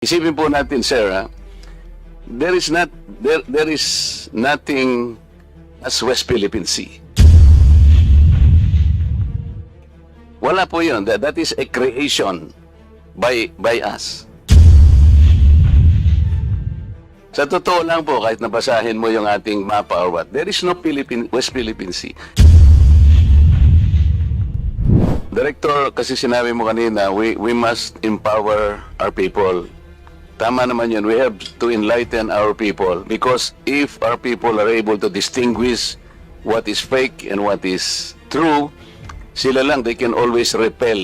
Isipin po natin, sir, there is nothing as West Philippine Sea. Wala po yun. That is a creation by us. Sa totoo lang po, kahit nabasahin mo yung ating mapa or what, there is no West Philippine Sea. Director, kasi sinabi mo kanina, we must empower our people. Tama naman yun. We have to enlighten our people because if our people are able to distinguish what is fake and what is true, sila lang, they can always repel.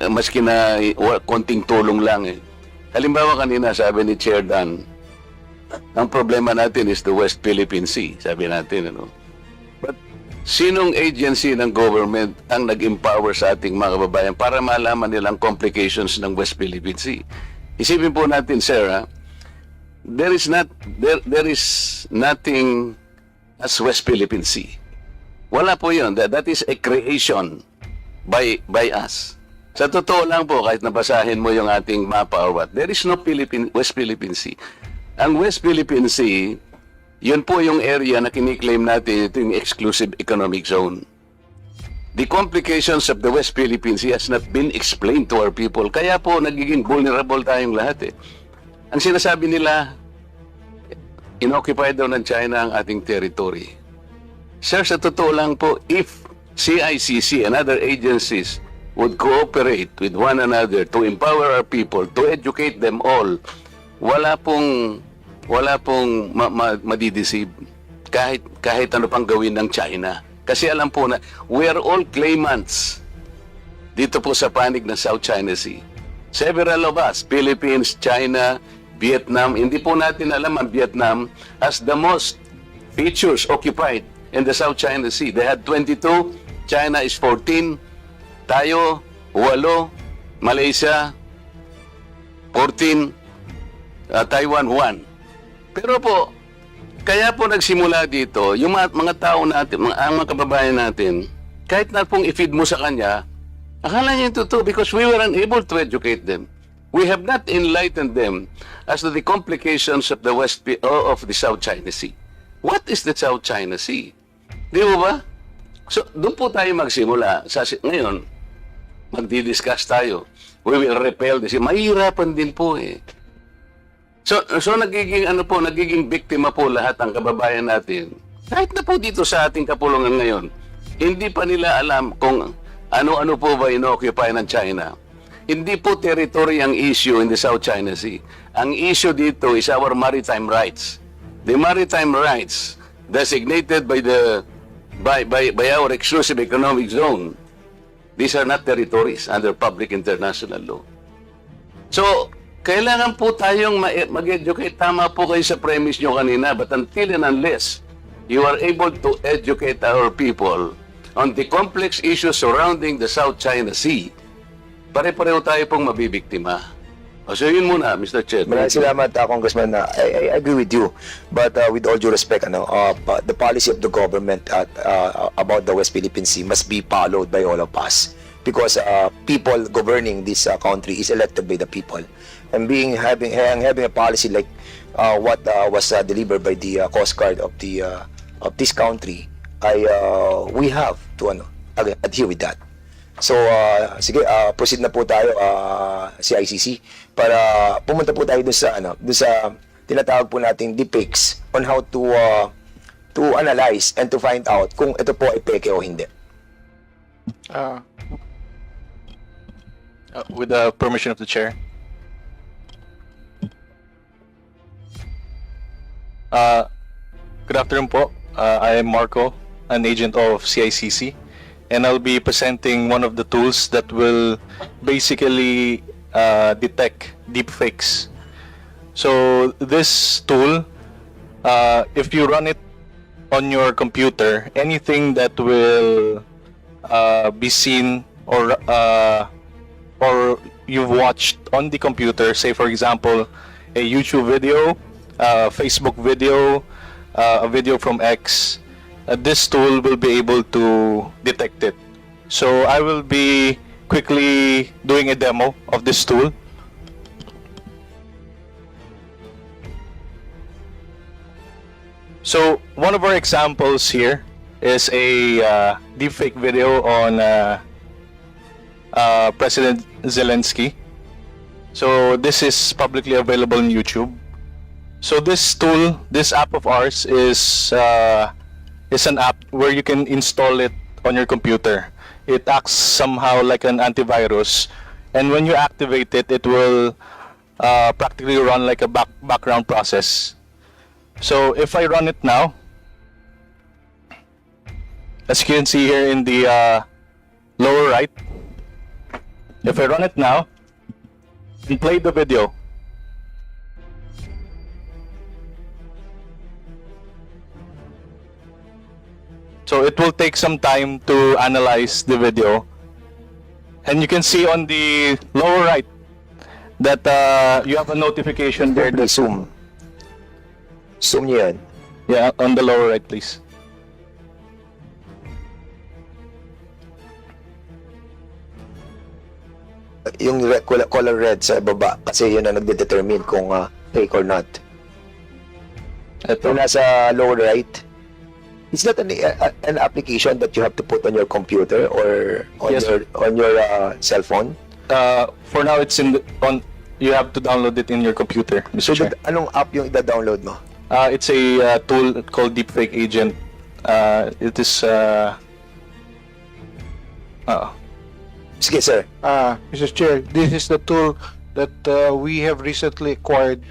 Maski na konting tulong lang eh. Halimbawa kanina, sabi ni Chair Dan, ang problema natin is the West Philippine Sea, sabi natin, ano? But sinong agency ng government ang nag-empower sa ating mga kababayan para malaman nilang complications ng West Philippine Sea? Isipin po natin, sir, there is nothing as West Philippine Sea. Wala po yun. That is a creation by us. Sa totoo lang po, kahit nabasahin mo yung ating mapa or what, there is no West Philippine Sea. Ang West Philippine Sea, yun po yung area na kiniklaim natin, ito yung exclusive economic zone. The complications of the West Philippine Sea has not been explained to our people. Kaya po, nagiging vulnerable tayong lahat eh. Ang sinasabi nila, inoccupied daw ng China ang ating territory. Sir, sa totoo lang po, if CICC and other agencies would cooperate with one another to empower our people, to educate them all, wala pong madideceive kahit ano pang gawin ng China. Kasi alam po na, we are all claimants dito po sa panig ng South China Sea. Several of us, Philippines, China, Vietnam, hindi po natin alam ang Vietnam as the most features occupied in the South China Sea. They had 22, China is 14, tayo, 8, Malaysia, 14, Taiwan, 1. Pero po, kaya po nagsimula dito, yung mga tao natin, ang mga kababayan natin, kahit na pong i-feed mo sa kanya, akala niya yung totoo because we were unable to educate them. We have not enlightened them as to the complications of the South China Sea. What is the South China Sea? Di ba? So, doon po tayo magsimula. Ngayon, magdi-discuss tayo. We will repel this. Mahirapan din po eh. So nagiging biktima po lahat ang kababayan natin. Kahit na po dito sa ating kapulungan ngayon, hindi pa nila alam kung ano-ano po ba ino-occupy ng China. Hindi po territory ang issue in the South China Sea. Ang issue dito is our maritime rights. The maritime rights designated by our exclusive economic zone. These are not territories under public international law. So, kailangan po tayong mag-educate. Tama po kayo sa premise nyo kanina, but until and unless you are able to educate our people on the complex issues surrounding the South China Sea, pare-pareho tayo pong mabibiktima. So yun muna, Mr. Chair. Maraming salamat, Congressman. I agree with you. But with all due respect, the policy of the government about the West Philippine Sea must be followed by all of us. Because people governing this country is elected by the people. And having a policy like what was delivered by the Coast Guard of this country, we have to adhere with that. So sige, proceed na po tayo CICC para pumunta po tayo doon sa tinatawag po nating deepfakes on how to analyze and to find out kung ito po ay peke o hindi. With the permission of the chair. Good afternoon po. I am Marco, an agent of CICC, and I'll be presenting one of the tools that will basically detect deepfakes. So this tool, if you run it on your computer, anything that will be seen or you've watched on the computer, say for example, a YouTube video, Facebook video, a video from X, this tool will be able to detect it. So I will be quickly doing a demo of this tool. So one of our examples here is a deepfake video on President Zelensky. So this is publicly available on YouTube. So this tool, this app of ours is an app where you can install it on your computer. It acts somehow like an antivirus, and when you activate it, it will practically run like a background process. So if I run it now, as you can see here in the lower right, if I run it now and play the video, so it will take some time to analyze the video, and you can see on the lower right that you have a notification there. Please zoom. Zoom niyo yan. Yeah, on the lower right, please. Yung color red sa baba kasi yun ang nagde-determine kung fake or not. Ito. Yung nasa lower right, it's not an application that you have to put on your computer or on Yes. your cell phone. For now, it's you have to download it in your computer, So, Mr. Chair. anong app yung ida-download mo? It's a tool called Deepfake Agent. It is. Sige, sir. Mr. Chair, this is the tool that we have recently acquired,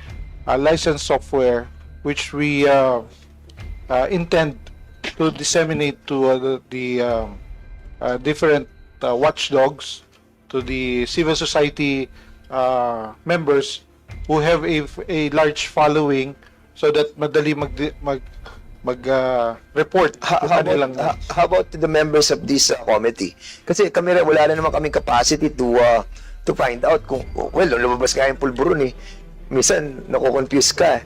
licensed software, which we intend to disseminate to the different watchdogs, to the civil society members who have a large following, so that madali report How about the members of this committee? Kasi kami rin, wala na naman kaming capacity to find out kung, well, lumabas nga yung pulburon eh. Minsan, nakukonfuse ka.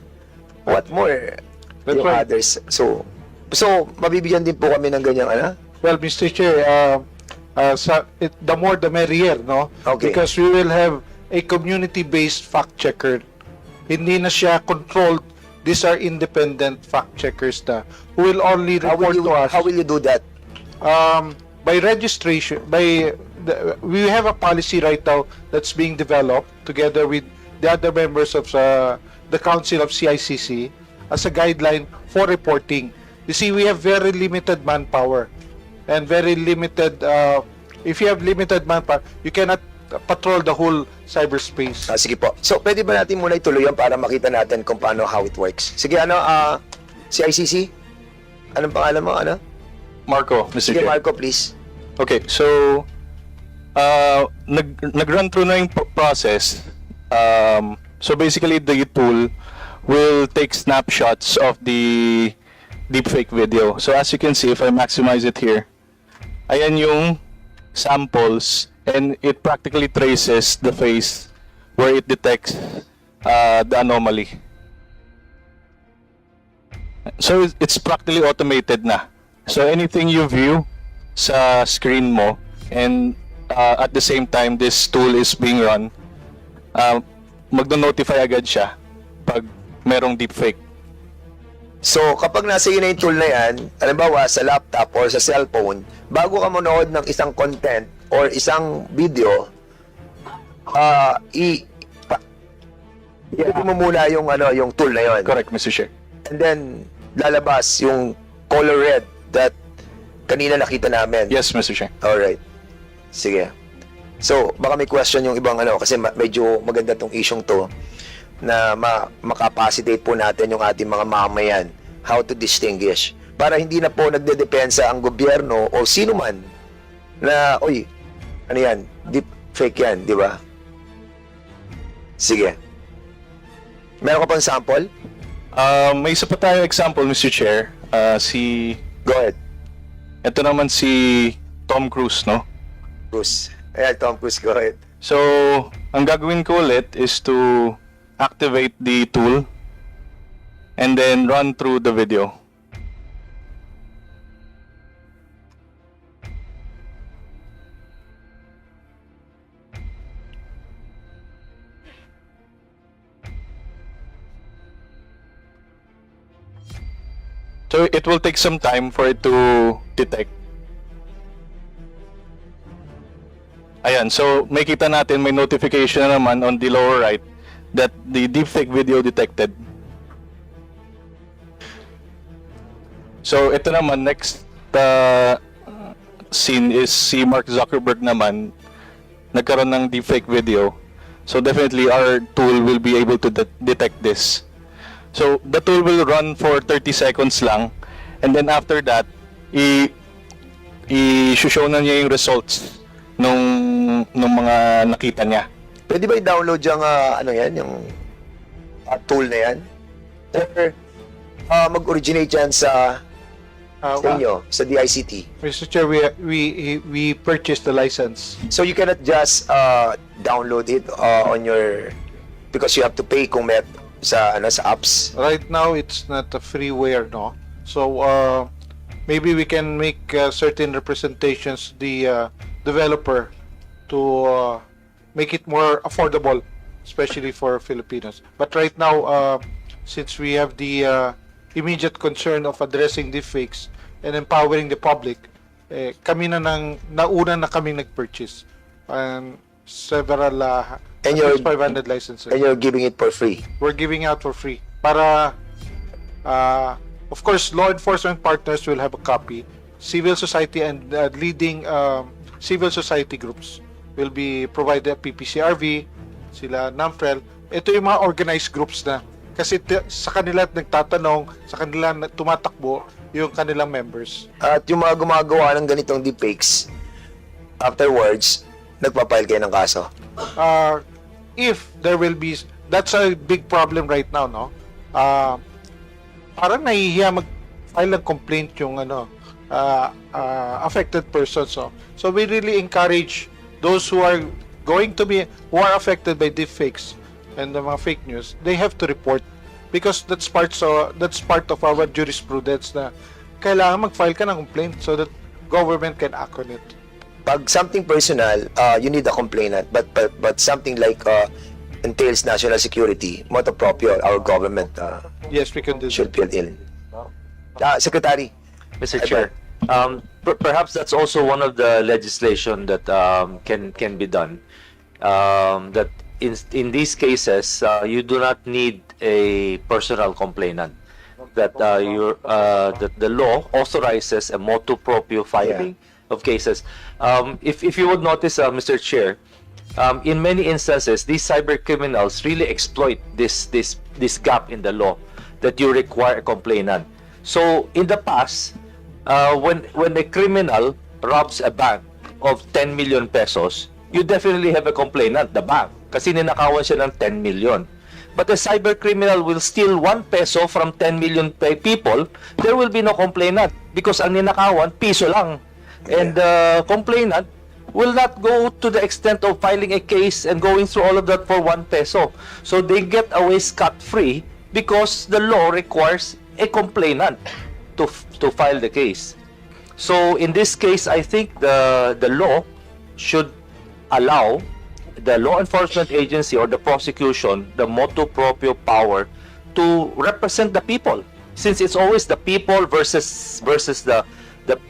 What more? That's Yung right. others. So, mabibigyan din po kami ng ganyang, Well, Mr. Chair, the more the merrier, no? Okay. Because we will have a community-based fact checker. Hindi na siya controlled. These are independent fact checkers na who will only report to us. How will you do that? By registration. We have a policy right now that's being developed together with the other members of the Council of CICC as a guideline for reporting. You see, we have very limited manpower and very limited. If you have limited manpower, you cannot patrol the whole cyberspace. Sige po. So, pwede ba natin muna ituloy yan para makita natin kung paano, how it works? Sige, CICC? Anong pangalan mo, Marco, Mr. Sige, Chair. Marco, please. Okay, so nag-run through na yung process. So basically, the tool will take snapshots of the deepfake video. So as you can see, if I maximize it here, ayan yung samples, and it practically traces the face where it detects the anomaly. So it's practically automated na. So anything you view sa screen mo, and at the same time this tool is being run, magno-notify agad siya pag merong deepfake. So, kapag nasa iyo na yung tool na yan, halimbawa sa laptop or sa cellphone, bago ka manood ng isang content or isang video, i-put mo muna yung tool na yon. Correct, Mr. Chair. And then, lalabas yung color red that kanina nakita namin. Yes, Mr. Chair. Alright. Sige. So, baka may question yung ibang kasi medyo maganda tong isyong to na makapacitate po natin yung ating mga mamamayan how to distinguish para hindi na po nagdedepensa ang gobyerno o sino man na, oy, ano yan, deep fake yan, di ba? Sige. Meron ka pang sample? May isa pa tayo example, Mr. Chair. Go ahead. Ito naman si Tom Cruise, no? Cruise. Ayan, Tom Cruise, go ahead. So, ang gagawin ko ulit is to activate the tool and then run through the video. So it will take some time for it to detect. Ayan, so makita natin may notification na naman on the lower right that the deepfake video detected. So ito naman, next scene is si Mark Zuckerberg naman nagkaroon ng deepfake video. So definitely our tool will be able to detect this. So the tool will run for 30 seconds lang, and then after that i-show na niya yung results nung mga nakita niya. Pwede ba i-download yung ano yan, yung tool na yan? Or mag-originate yan sa inyo, sa DICT? Mr. Chair, we purchased the license. So you cannot just download it on your, because you have to pay kung may sa apps. Right now, it's not a freeware, no? So maybe we can make certain representations to the developer to make it more affordable, especially for Filipinos. But right now, since we have the immediate concern of addressing deepfakes and empowering the public, kami nauna na kaming nag-purchase several And you're- 500 licenses. And you're giving it for free. We're giving out for free. Para, of course, law enforcement partners will have a copy. Civil society and leading civil society groups will be provided PPCRV, sila NAMFREL. Ito yung mga organized groups na. Kasi sa kanila nagtatanong, sa kanila tumatakbo yung kanilang members. At yung mga gumagawa ng ganitong deepfakes, afterwards, nagpapile kayo ng kaso. If there will be, that's a big problem right now, no? Parang nahihiya mag-file ng complaint yung affected persons. So we really encourage those who are affected by deepfakes and the mga fake news, they have to report because that's part of our jurisprudence na kailangan mag-file ka ng complaint so that government can act on it. Pag something personal, you need a complainant. But something like entails national security, motu proprio, our government Yes, we can do should that. fill in. Secretary. Mr. Ivan. Chair, perhaps that's also one of the legislation that can be done. That in these cases, you do not need a personal complainant. That that the law authorizes a motu proprio filing of cases. If you would notice, Mr. Chair, in many instances, these cyber criminals really exploit this gap in the law that you require a complainant. So in the past, when a criminal robs a bank of 10 million pesos, you definitely have a complainant, the bank, kasi ninakawan siya ng 10 million. But a cyber criminal will steal 1 peso from 10 million people, there will be no complainant because ang ninakawan, piso lang. And the complainant will not go to the extent of filing a case and going through all of that for 1 peso. So they get away scot-free because the law requires a complainant to file the case. So in this case, I think the law should allow the law enforcement agency or the prosecution the motu proprio power to represent the people, since it's always the people versus the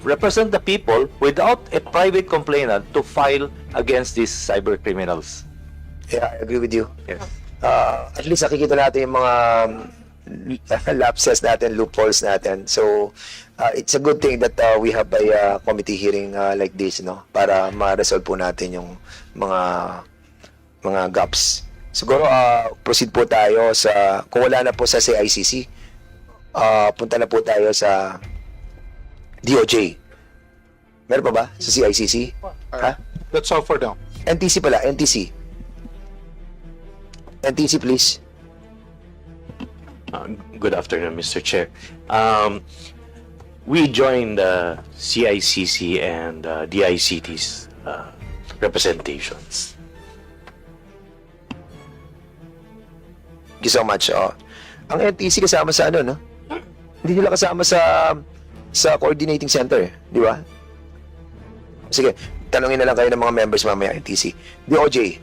represent the people without a private complainant to file against these cyber criminals. Yeah, I agree with you. Yes. At least nakikita natin yung mga lapses natin, loopholes natin. So, it's a good thing that we have a committee hearing like this, no? Para ma-resolve po natin yung mga gaps. Siguro, proceed po tayo sa, kung wala na po sa CICC, punta na po tayo sa DOJ. Meron pa ba sa CICC? Ha? That's all for now. NTC pala, NTC. NTC, please. Good afternoon, Mr. Chair. We joined the CICC and DICT's representations. Thank you so much. Ang NTC kasama sa no? Hindi nila kasama sa coordinating center, di ba? Sige, tanungin na lang kayo ng mga members mamaya NTC. DOJ.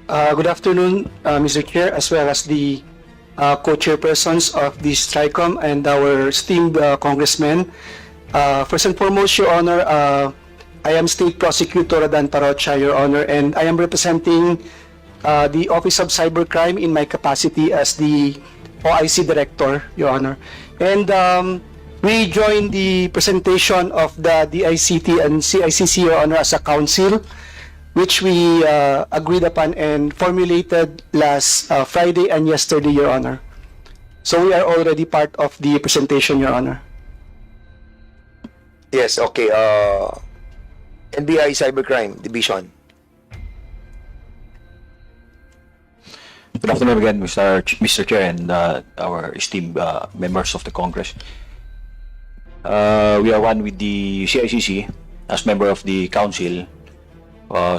Good afternoon, Mr. Chair, as well as the co-chairpersons of this TRICOM and our esteemed congressmen. First and foremost, Your Honor, I am State Prosecutor Adan Parocha, Your Honor, and I am representing the Office of Cybercrime in my capacity as the OIC Director, Your Honor. And we joined the presentation of the DICT and CICC, Your Honor, as a council, which we agreed upon and formulated last Friday and yesterday, Your Honor. So we are already part of the presentation, Your Honor. Yes, okay. NBI Cybercrime Division. Good afternoon again, Mr. Chair, and our esteemed members of the Congress. We are one with the CICC as member of the Council.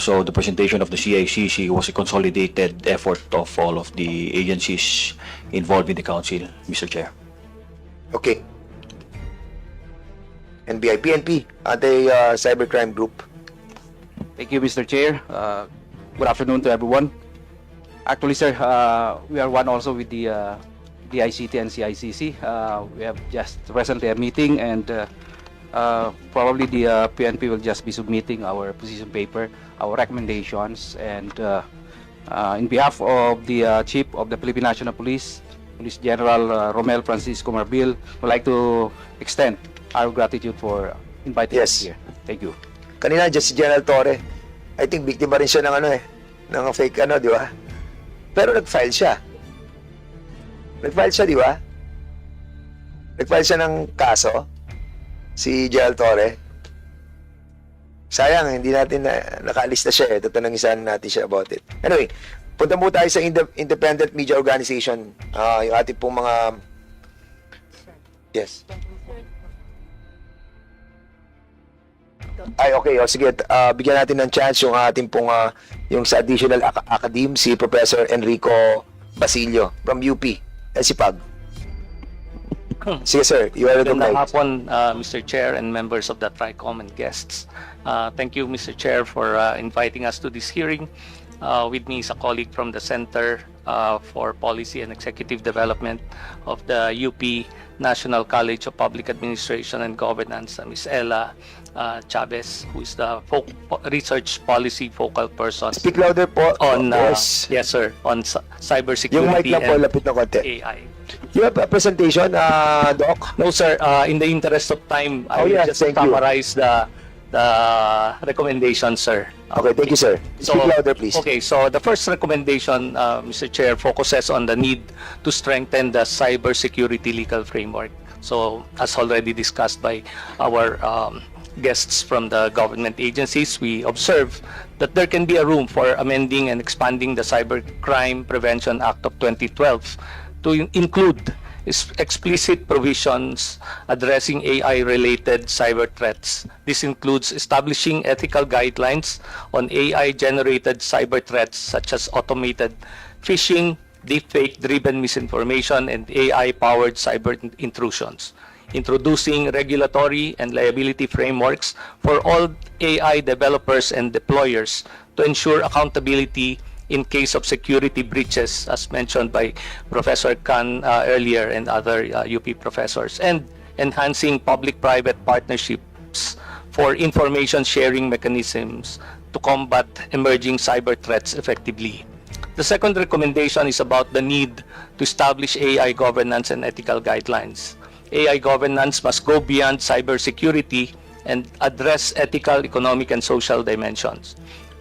So the presentation of the CICC was a consolidated effort of all of the agencies involved in the Council, Mr. Chair. Okay. NBI, PNP, Anti-Cybercrime Group. Thank you, Mr. Chair. Good afternoon to everyone. Actually, sir, we are one also with the ICT and CICC. We have just recently a meeting, and probably the PNP will just be submitting our position paper, our recommendations, and in behalf of the Chief of the Philippine National Police, Police General Romel Francisco Marbil, would like to extend our gratitude for inviting us here. Thank you. Kanina, just si General Torre. I think biktima rin siya ng ng fake di ba? Pero nag-file siya. Nag-file siya, di ba? Nag-file siya ng kaso, si General Torre. Sayang, hindi natin nakalista siya Tatanungisan natin siya about it. Anyway, punta mo tayo sa Independent Media Organization. Yung ating pong mga... Yes. Ay, okay. Sige, bigyan natin ng chance yung ating pong yung sa additional academe, si Professor Enrico Basilio from UP, SIPAG. Sige, sir. You are Magandang recognized. hapon, Mr. Chair and members of the TRICOM and guests. Thank you, Mr. Chair, for inviting us to this hearing. With me is a colleague from the Center for Policy and Executive Development of the UP National College of Public Administration and Governance, Ms. Ella Chavez, who is the research policy focal person Speak louder po. on Yes. yes, sir, on Yung mic cybersecurity lang po, and lapit na konti. AI. You have a presentation, Doc? No, sir. In the interest of time, I Oh, will yeah, just thank you. summarize the recommendations, sir. Okay, thank you, sir. Speak louder, please. Okay, so the first recommendation, Mr. Chair, focuses on the need to strengthen the cybersecurity legal framework. So, as already discussed by our guests from the government agencies, we observe that there can be a room for amending and expanding the Cybercrime Prevention Act of 2012 to include explicit provisions addressing AI-related cyber threats. This includes establishing ethical guidelines on AI-generated cyber threats such as automated phishing, deepfake-driven misinformation, and AI-powered cyber intrusions. Introducing regulatory and liability frameworks for all AI developers and deployers to ensure accountability in case of security breaches, as mentioned by Professor Khan earlier and other UP professors, and enhancing public-private partnerships for information sharing mechanisms to combat emerging cyber threats effectively. The second recommendation is about the need to establish AI governance and ethical guidelines. AI governance must go beyond cybersecurity and address ethical, economic, and social dimensions.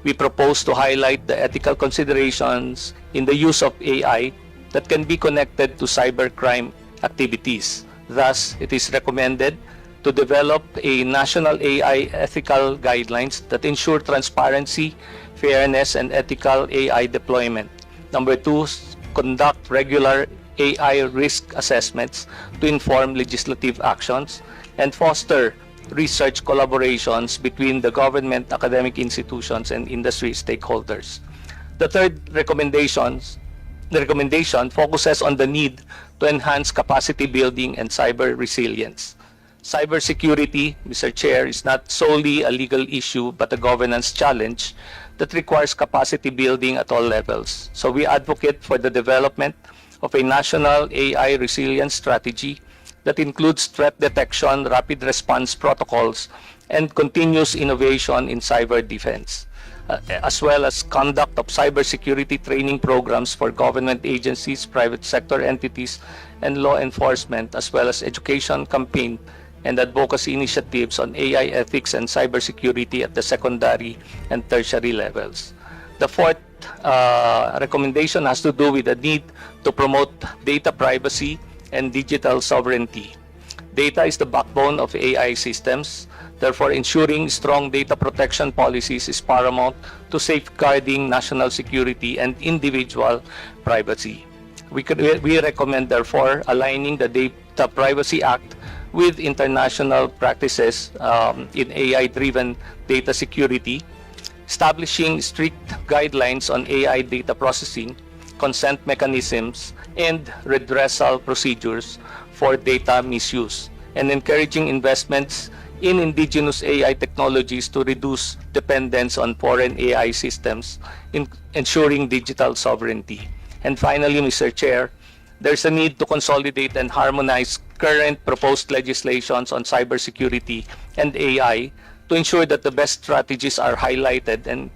We propose to highlight the ethical considerations in the use of AI that can be connected to cybercrime activities. Thus, it is recommended to develop a national AI ethical guidelines that ensure transparency, fairness, and ethical AI deployment. Number two, conduct regular AI risk assessments to inform legislative actions and foster research collaborations between the government, academic institutions, and industry stakeholders. The third recommendation focuses on the need to enhance capacity building and cyber resilience. Cybersecurity, Mr. Chair, is not solely a legal issue but a governance challenge that requires capacity building at all levels. So we advocate for the development of a national AI resilience strategy that includes threat detection, rapid response protocols, and continuous innovation in cyber defense, as well as conduct of cybersecurity training programs for government agencies, private sector entities, and law enforcement, as well as education campaign and advocacy initiatives on AI ethics and cybersecurity at the secondary and tertiary levels. The fourth recommendation has to do with the need to promote data privacy and digital sovereignty. Data is the backbone of AI systems. Therefore, ensuring strong data protection policies is paramount to safeguarding national security and individual privacy. We recommend, therefore, aligning the Data Privacy Act with international practices in AI-driven data security, establishing strict guidelines on AI data processing, consent mechanisms, and redressal procedures for data misuse, and encouraging investments in indigenous AI technologies to reduce dependence on foreign AI systems, in ensuring digital sovereignty. And finally, Mr. Chair, there's a need to consolidate and harmonize current proposed legislations on cybersecurity and AI to ensure that the best strategies are highlighted and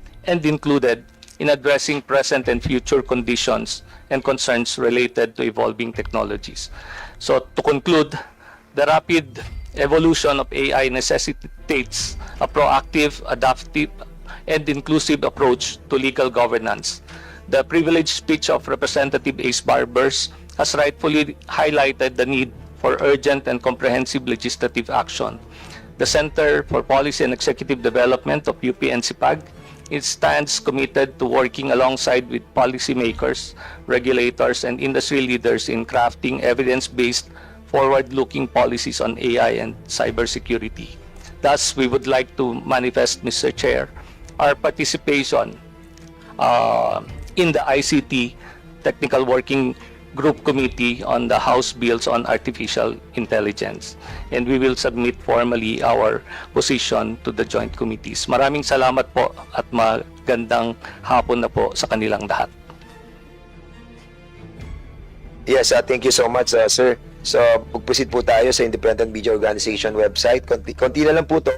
included in addressing present and future conditions and concerns related to evolving technologies. So to conclude, the rapid evolution of AI necessitates a proactive, adaptive, and inclusive approach to legal governance. The privileged speech of Representative Ace Barbers has rightfully highlighted the need for urgent and comprehensive legislative action. The Center for Policy and Executive Development of UP-NCPAG, it stands committed to working alongside with policymakers, regulators, and industry leaders in crafting evidence-based, forward-looking policies on AI and cybersecurity. Thus, we would like to manifest, Mr. Chair, our participation in the ICT Technical Working Group Committee on the House Bills on Artificial Intelligence. And we will submit formally our position to the joint committees. Maraming salamat po at magandang hapon na po sa kanilang lahat. Yes, thank you so much, sir. So, mag-proceed po tayo sa Independent Media Organization website. Konti na lang po to.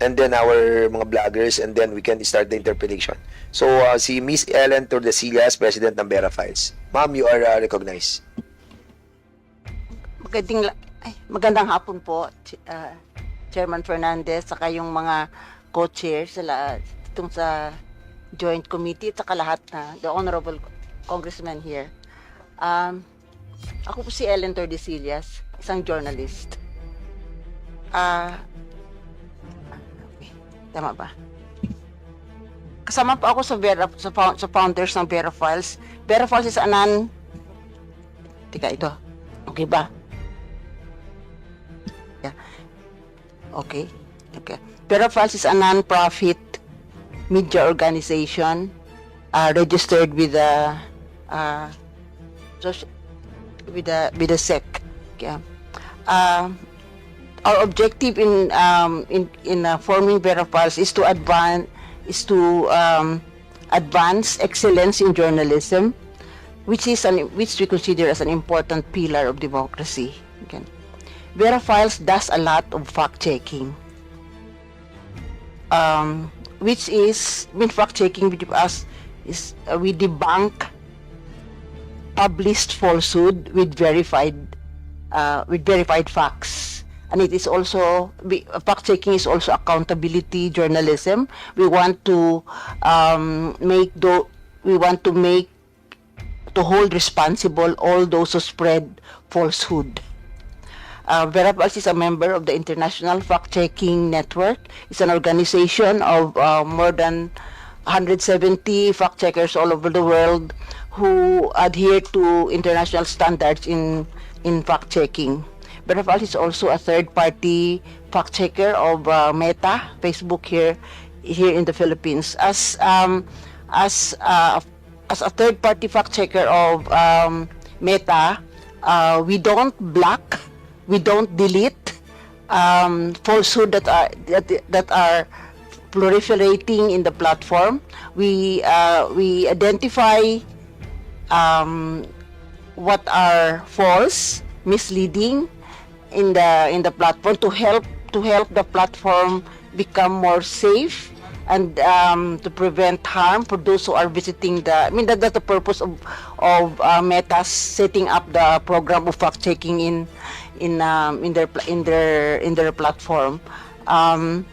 And then our mga vloggers, and then we can start the interpellation. So, si Miss Ellen Tordesillas, President ng Vera Files. Ma'am, you are recognized. Magandang hapon po, Chairman Fernandez, saka yung mga co-chairs itong sa Joint Committee, at saka lahat na, the Honorable Congressman here. Ako po si Ellen Tordesillas, isang journalist. Tama ba? Kasama po ako sa founders ng Vera Files. Vera Files is ito. Okay ba? Yeah. Okay. Vera Files is a non-profit media organization registered with the SEC. Okay. Our objective in forming Vera Files is to advance excellence in journalism, which we consider as an important pillar of democracy. Okay. Vera Files does a lot of fact-checking, fact-checking with us is we debunk published falsehood with verified facts. And it is also, fact-checking is also accountability journalism. We want to hold responsible all those who spread falsehood. Vera Files is a member of the International Fact-Checking Network. It's an organization of more than 170 fact-checkers all over the world who adhere to international standards in fact-checking. Vera Files is also a third-party fact-checker of Meta, Facebook here in the Philippines. As a third-party fact-checker of Meta, we don't block, we don't delete falsehood that are proliferating in the platform. We identify what are false, misleading in the platform to help the platform become more safe and to prevent harm for those who are visiting the. I mean that's the purpose of Meta's setting up the program of fact checking in their platform. Then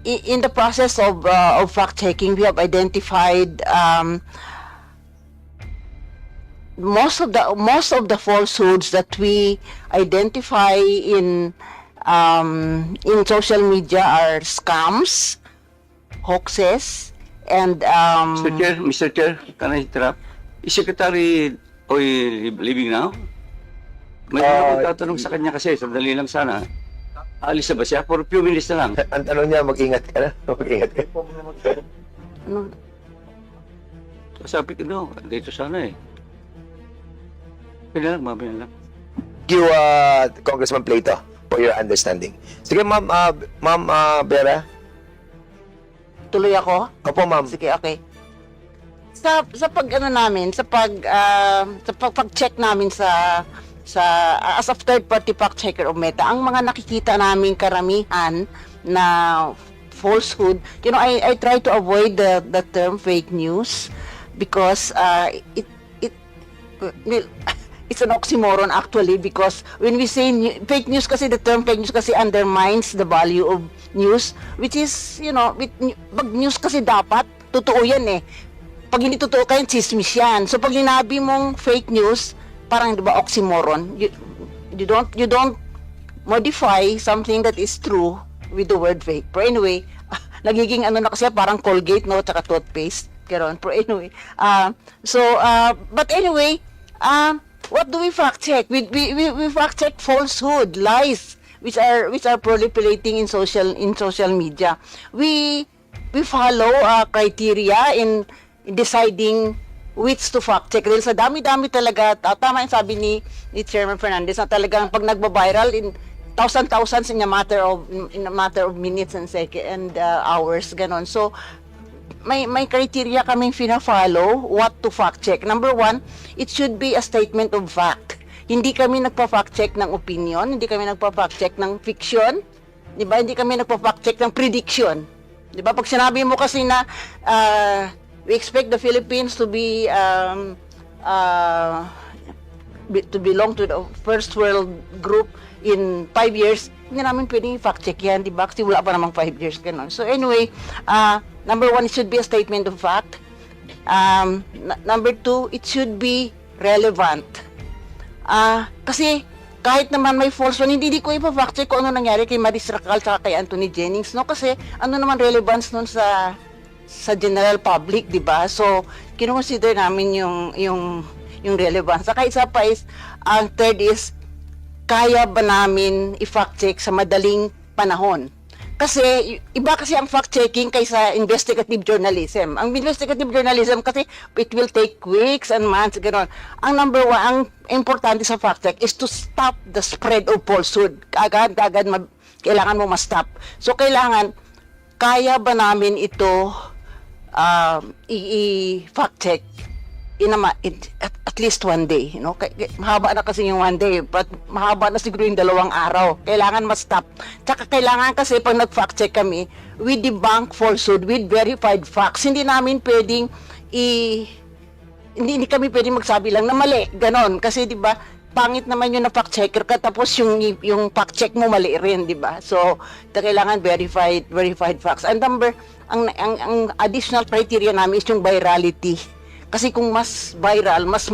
in the process of fact checking, we have identified most of the falsehoods that we identify in social media are scams, hoaxes, and Mr. Chair, can I interrupt? Is Secretary Oy leaving now? May tatanong sa kanya kasi, sandali lang sana. Alis na ba siya? For a few minutes na lang. Ang tanong niya, mag-ingat ka na. Mag-ingat ka. ano, Sabi ko, no, dito sana eh. Kaya lang, mamaya lang. Thank you, Congressman Plato, for your understanding. Sige, Ma'am Vera. tuloy ako. Opo, Ma'am. Sige, okay. Sa pag-check namin sa as a third party fact checker of Meta, ang mga nakikita naming karamihan na falsehood, you know, I try to avoid the term fake news because it's an oxymoron actually, because when we say fake news kasi, the term fake news kasi undermines the value of news, which is, you know, pag news kasi dapat totoo yan eh. Pag hindi totoo kayo, chismis yan. So pag linabi mong fake news, parang, di ba, oxymoron. You don't modify something that is true with the word fake. Pero anyway, nagiging ano na kasi parang Colgate, no, tsaka toothpaste. Pero anyway, but anyway, what do we fact check? We fact check falsehood, lies, which are proliferating in social media. We follow criteria in deciding which to fact check. Dahil sa dami-dami talaga, tama yung sabi ni Chairman Fernandez, na talagang pag nagba-viral in thousands in a matter of minutes and hours, ganon. So may criteria kaming fina-follow what to fact check. Number one, it should be a statement of fact. Hindi kami nagpa-fact check ng opinion, hindi kami nagpa-fact check ng fiction, di ba? Hindi kami nagpa-fact check ng prediction. Di ba? Pag sinabi mo kasi na we expect the Philippines to be to belong to the first world group in 5 years, hindi namin pwedeng fact check yan, di ba? Kasi wala pa namang 5 years, ganun. So anyway, number one, it should be a statement of fact. Number two, it should be relevant. Kasi kahit naman may false one, hindi ko ipa-fact check kung ano nangyari kay Maris Racal at kay Anthony Jennings, no? Kasi ano naman relevance nun sa general public, di ba? So kino-consider namin yung relevance. Saka isa pa is, ang third is, kaya ba namin i-fact check sa madaling panahon? Kasi iba kasi ang fact checking kaysa investigative journalism. Ang investigative journalism kasi it will take weeks and months, gano'n. Ang number one, ang importante sa fact check is to stop the spread of falsehood. Agad kailangan mo ma-stop. So kailangan, kaya ba namin ito i-fact check at least one day, you know? Mahaba na kasi yung one day, but mahaba na siguro yung 2 araw. Kailangan ma-stop. Tsaka kailangan kasi pag nag-fact check kami, we debunk falsehood with verified facts. Hindi namin pwedeng hindi kami pwedeng magsabi lang na mali, ganon. Kasi di ba, pangit naman yung na-fact checker ka, tapos yung fact check mo mali rin, di ba? So, kailangan verified facts. And number, ang additional criteria namin is yung virality. Kasi kung mas viral, mas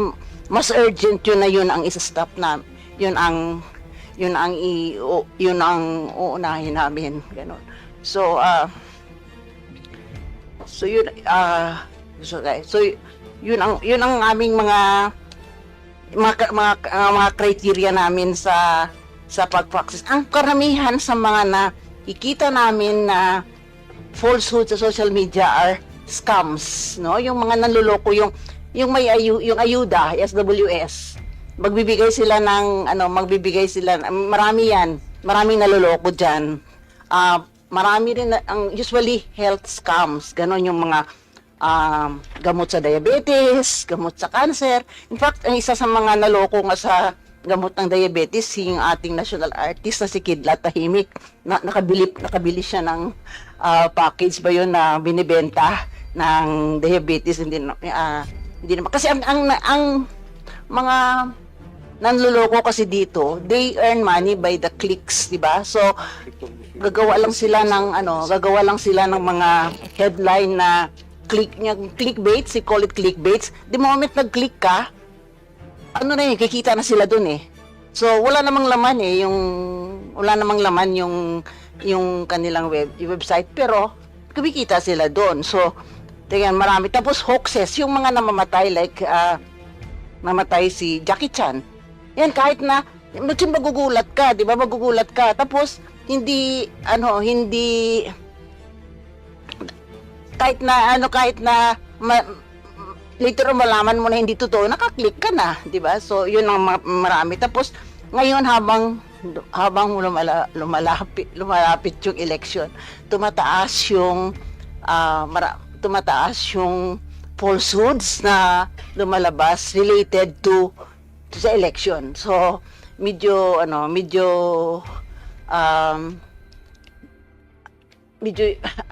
urgent yun na yun ang isa-stop na, yun ang uunahin namin, ganon. So yun ang aming mga criteria namin sa pag-practice. Ang karamihan sa mga nakikita namin na falsehood sa social media are scams, no? Yung mga nanloloko, yung yung ayuda, SWS. Magbibigay sila marami yan, maraming naloloko diyan. Marami rin ang usually health scams, ganon yung mga gamot sa diabetes, gamot sa cancer. In fact, ang isa sa mga naloko nga sa gamot ng diabetes, yung ating national artist na si Kidlat Tahimik. Nakabili siya ng package ba yun na binibenta ng diabetes. Hindi naman. Kasi ang mga nanloloko kasi dito, they earn money by the clicks, di ba? So, gagawa lang sila ng mga headline na clickbaits, they call it clickbaits. The moment nag-click ka, kikita na sila dun eh. So, wala namang laman yung kanilang website, pero kumikita sila dun. So, tingnan, marami. Tapos hoaxes, yung mga namamatay, like, namatay si Jackie Chan. Yan, kahit na, magugulat ka, di ba? Magugulat ka. Tapos, kahit na later malaman mo na hindi totoo, nakaklik ka na, di ba? So, yun ang marami. Tapos, ngayon habang lumalapit yung election, tumataas yung falsehoods na lumalabas related to sa election. So, medyo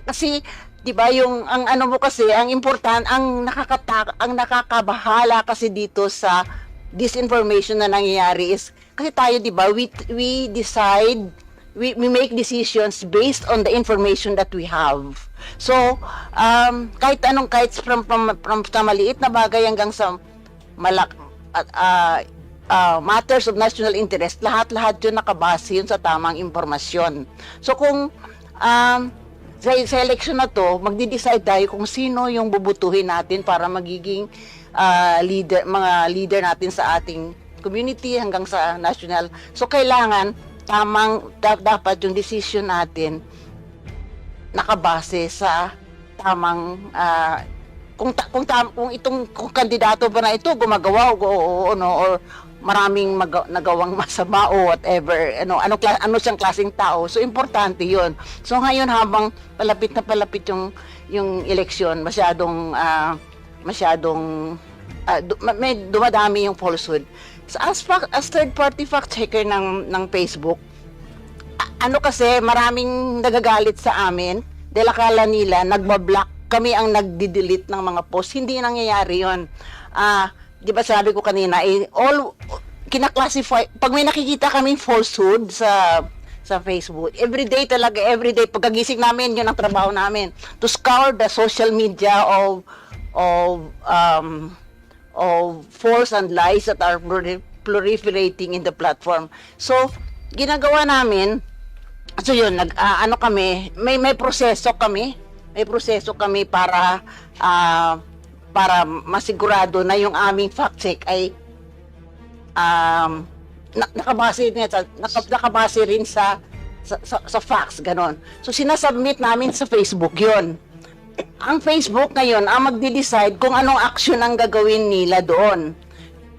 kasi 'di ba yung ang nakakabahala kasi dito sa disinformation na nangyayari is kasi tayo 'di ba we make decisions based on the information that we have. So kahit from sa maliit na bagay hanggang sa matters of national interest, lahat yun nakabase yun sa tamang impormasyon. So kung sa election na to, magdi-decide tayo kung sino yung bubutuhin natin para magiging mga leader natin sa ating community hanggang sa national. So kailangan dapat yung decision natin nakabase sa tamang kung kandidato ba na ito gumagawa or maraming nagawang masama o whatever, ano siyang klaseng tao. So, importante yun. So, ngayon habang palapit yung eleksyon, may dumadami yung falsehood. So, as third-party fact-checker ng Facebook, kasi maraming nagagalit sa amin dahil akala nila nagbablock kami ang nagdi-delete ng mga post. Hindi nangyayari yun. Di ba sabi ko kanina, kinaklasify, pag may nakikita kaming falsehood sa Facebook, everyday, pagkagising namin, yun ang trabaho namin, to scour the social media of false and lies that are proliferating in the platform. So, ginagawa namin, so yun, may proseso kami para masigurado na yung aming fact check ay nakabase rin sa facts, ganon. So sinasubmit namin sa Facebook yon. Ang Facebook ngayon ang magde-decide kung anong action ang gagawin nila doon.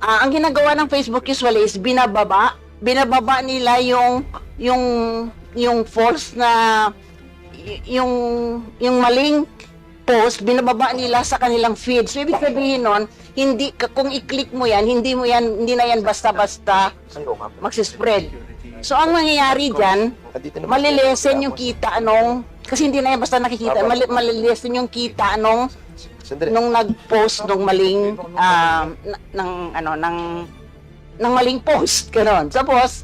Ang ginagawa ng Facebook usually is binababa nila yung false na yung maling post, binababa nila sa kanilang feed. So, ibig sabihin nun, kung i-click mo yan, hindi na yan basta-basta magsispread. So, ang mangyayari dyan, malilesen yung kita kasi hindi na yan basta nakikita, malilesen yung kita nung nag-post nung maling, ng maling post, gano'n. Tapos,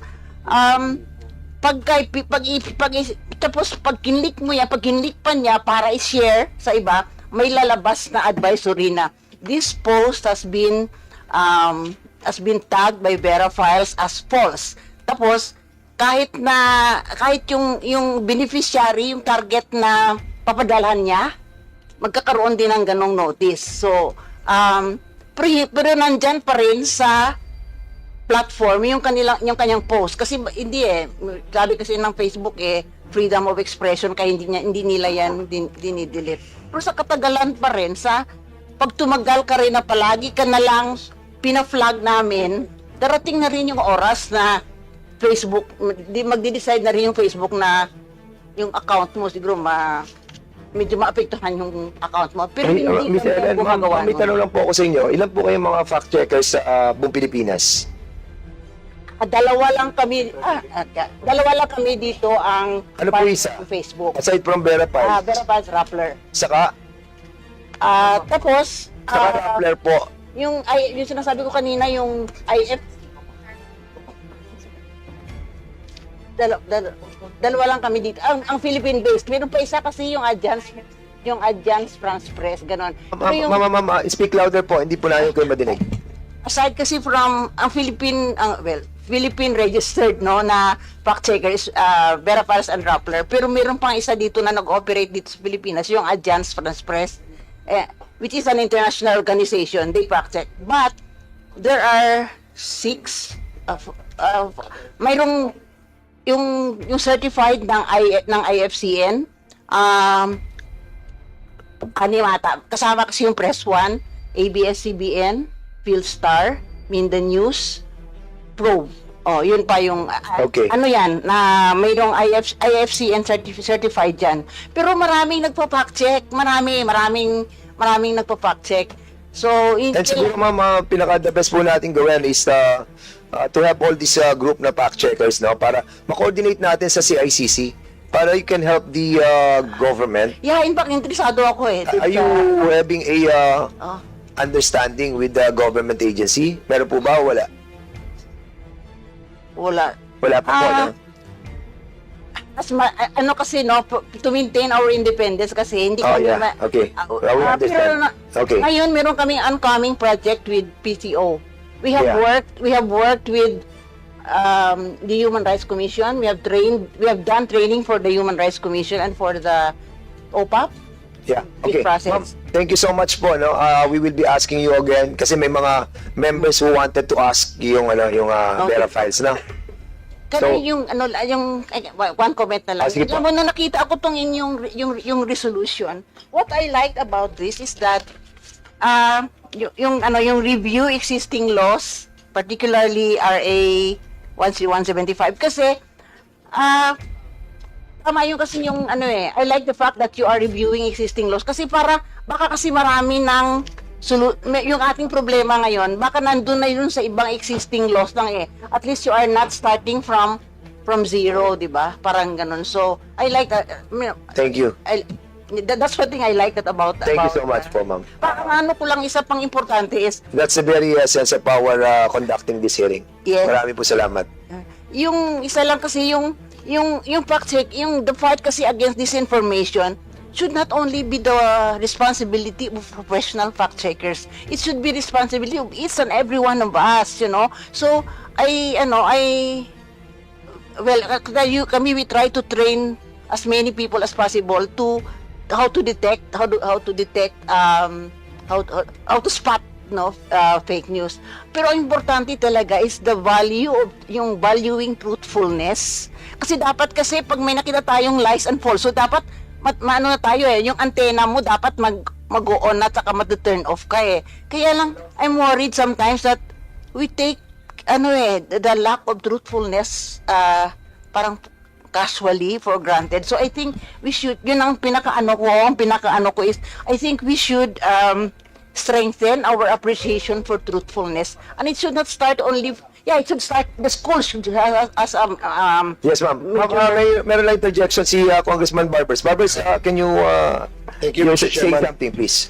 tapos pag kinlik mo yan, pag kinlik pa niya para i-share sa iba, may lalabas na advisory na this post has been tagged by Vera Files as false. Tapos kahit yung beneficiary, yung target na papadalhan niya, magkakaroon din ng ganong notice. So pero nandyan pa rin sa platform yung kanyang post kasi hindi sabi kasi ng Facebook freedom of expression kaya hindi nila yan dinidelete. Pero sa katagalan pa rin pag tumagal ka rin na palagi ka na lang pina-flag namin, darating na rin yung oras na Facebook magde-decide na rin yung Facebook na yung account mo siguro medyo maapektuhan yung account mo. Pero Hey, hindi Miss Ellen, ma'am, gumagawa may nun. tanong lang po ako sa inyo. Ilan po kayong mga fact-checkers sa buong Pilipinas? Dalawa lang kami dito ang Ano po isa? ng Facebook. Aside from Verify, Vera Paz Rappler. saka Tapos, Rappler po. yung sinasabi ko kanina, yung IF, dalawa lang kami dito. Ang Philippine-based. Meron pa isa kasi yung Agence France Press, ganon. Pero yung, Ma'am, speak louder po. Hindi po namin kayo madinig. aside kasi from ang Philippine registered na fact checker is Vera Paz and Rappler, pero meron pang isa dito na nag-operate dito sa Pilipinas, yung Agence France Press, which is an international organization. They fact check, but there are 6 mayroong yung certified ng IFCN, kasama kasi yung Press 1, ABS-CBN, Philstar, Mindan News, Probe. Yun pa yung Okay. ano yan na mayroong IFCN certified yan. Pero maraming nagpa-fact check, maraming nagpa-fact check. So, And siguro ma'am, pinaka-the best po natin gawin is to have all this group na fact-checkers, no? Para ma-coordinate natin sa CICC para you can help the government. yeah, in fact, interesado ako eh. Are you having a understanding with the government agency? Meron po ba o wala? Wala. Wala pa po, no? Ano kasi to maintain our independence kasi hindi Oh, kami yeah. Okay. We understand. Okay. Ngayon meron kaming oncoming project with PCO. We have Yeah. worked with the Human Rights Commission. We have done training for the Human Rights Commission and for the OPAP. Yeah. Okay. process. Ma'am, thank you so much po, no? We will be asking you again kasi may mga members who wanted to ask yung Vera Files, no? Kasi So- yung one comment na lang. Sige po. Alam mo, nung nakita ko tong inyong yung resolution, what I like about this is that yung review existing laws, particularly RA 17175 kasi tama yung kasi yung I like the fact that you are reviewing existing laws kasi baka kasi marami ng yung ating problema ngayon, baka nandun na yun sa ibang existing laws lang At least you are not starting from zero, di ba? Parang ganun. So, I like that. Thank you. That's one thing I like that about. Thank you so much po, ma'am. Parang ko lang isa pang importante is, That's the very essence of our conducting this hearing. Yes. Marami po salamat. yung isa lang kasi yung fact check, the fight kasi against disinformation should not only be the responsibility of professional fact checkers. It should be responsibility of each and every one of us, So, kami we try to train as many people as possible to how to spot fake news. Pero ang importante talaga is the value of yung valuing truthfulness. Kasi dapat pag may nakita tayong lies and falsehood, dapat maano na tayo yung antena mo dapat mag-on at saka mag-turn off ka Kaya lang, I'm worried sometimes that we take the lack of truthfulness parang casually for granted. So I think we should, yun ang pinakaano ko is, I think we should strengthen our appreciation for truthfulness. And it should not start only, it should start, the school should as Yes, ma'am. Meron lang interjection si Congressman Barbers. Barbers, can you, Thank you, Mr. say Chairman. something, please?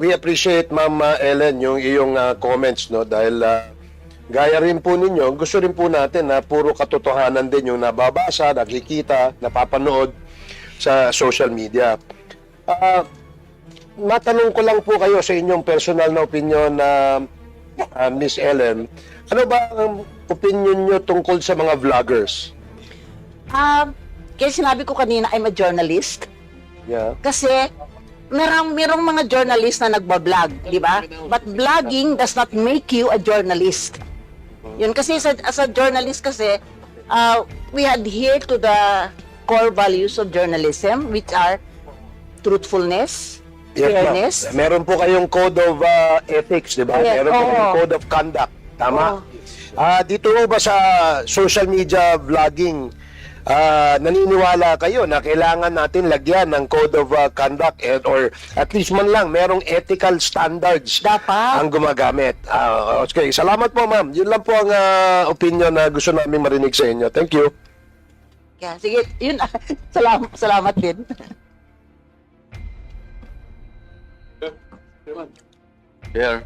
We appreciate, Ma'am Ellen, yung iyong comments, no? Dahil gaya rin po ninyo, gusto rin po natin na puro katotohanan din yung nababasa, nakikita, napapanood sa social media. Matanong ko lang po kayo sa inyong personal na opinion na Miss Ellen, ano ba ang opinion nyo tungkol sa mga vloggers? Kaya sinabi ko kanina, I'm a journalist. Yeah. Kasi merong mga journalist na nagbablog, di ba? But blogging does not make you a journalist. Yun kasi as a journalist kasi, we adhere to the core values of journalism, which are truthfulness, Yes, ma'am. fairness. Meron po kayong code of ethics, di ba? Yes, Meron po oo. kayong code of conduct. Tama? Oo. Dito ba sa social media vlogging, naniniwala kayo na kailangan natin lagyan ng code of conduct or at least man lang merong ethical standards Dapat. ang gumagamit. Okay, salamat po ma'am. Yun lang po ang opinion na gusto namin marinig sa inyo. Thank you. Yeah, sige, yun. Salamat din. Chair.